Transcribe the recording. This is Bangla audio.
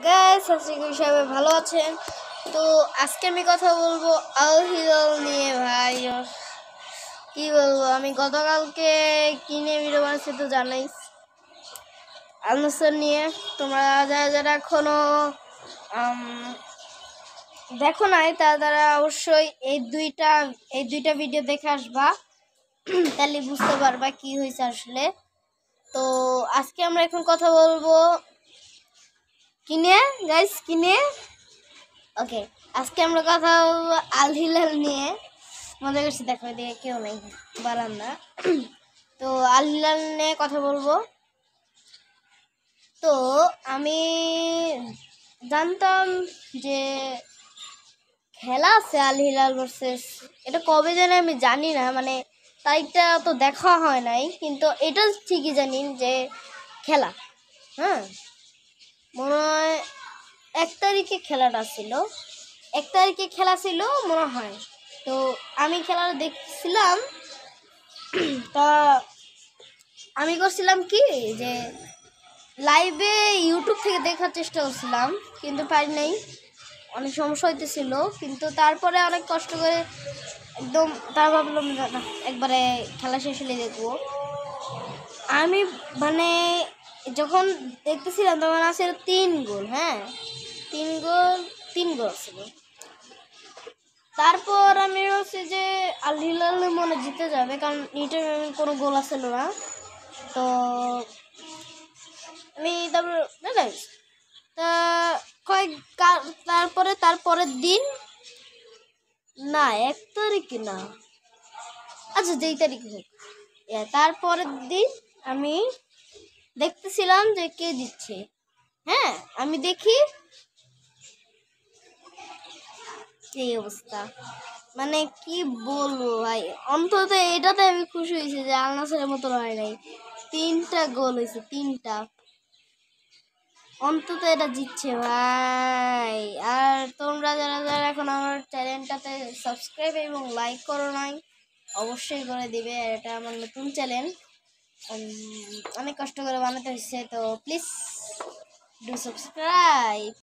গাইস, আশা করি সবাই ভালো আছেন। তো আজকে আমি কথা বলবো আল হিলাল নিয়ে। ভাই কি বলবো, আমি গতকালকে কিনে ভিডিও বানাচ্ছি তো জানাই আল নাসর নিয়ে। তোমরা যারা যারা এখনো দেখো নাই তারা অবশ্যই এই দুইটা ভিডিও দেখে আসবা, তাহলে বুঝতে পারবা কি হয়েছে আসলে। তো আজকে আমরা এখন কথা বলবো কিনে গাইস কিনে ওকে। আজকে আমরা কথা বলবো আল হিলাল নিয়ে। মজা করছি, দেখো এদিকে কেউ নেই বারান্দা। তো আল হিলাল নিয়ে কথা বলবো। তো আমি জানতাম যে খেলা আছে আল হিলাল ভার্সেস, এটা কবে জানে আমি জানি না, মানে তারিখটা তো দেখা হয় নাই, কিন্তু এটা ঠিকই জানি যে খেলা, হ্যাঁ মনে হয় 1 তারিখে খেলাটা ছিল, 1 তারিখে খেলা ছিল মনে হয়। তো আমি খেলাটা দেখছিলাম। তা আমি করছিলাম কি যে লাইভে ইউটিউব থেকে দেখার চেষ্টা করছিলাম, কিন্তু পারি নাই, অনেক সমস্যা হইতেছিল। কিন্তু তারপরে অনেক কষ্ট করে একদম তার ভাবলাম না একবারে খেলা শেষ হলে দেখবো। আমি মানে যখন দেখতেছিলাম তখন আছে 3 গোল, হ্যাঁ 3 গোল ছিল। তারপর আমি ভাবছি যে আল হিলাল মনে জিতে যাবে, কারণ নিটে কোনো গোল আসছিল না। তো আমি তারপর তা তারপরের দিন না 1 তারিখে না, আচ্ছা যেই তারিখে হোক, তারপরের দিন আমি দেখতেছিলাম যে কে দিচ্ছে। হ্যাঁ আমি দেখি এই অবস্থা, মানে কি বলবো ভাই, অন্তত এটাতে আমি খুশি হয়েছি যে আল নাসরের মতো হয় নাই, 3টা গোল হয়েছে, 3টা, অন্তত এটা জিতছে ভাই। আর তোমরা যারা যারা এখন আমার চ্যানেলটাতে সাবস্ক্রাইব এবং লাইক করো নাই, অবশ্যই করে দিবে। এটা আমার নতুন চ্যানেল, অনেক কষ্ট করে বানাতে হচ্ছে, তো প্লিজ ডু সাবস্ক্রাইব।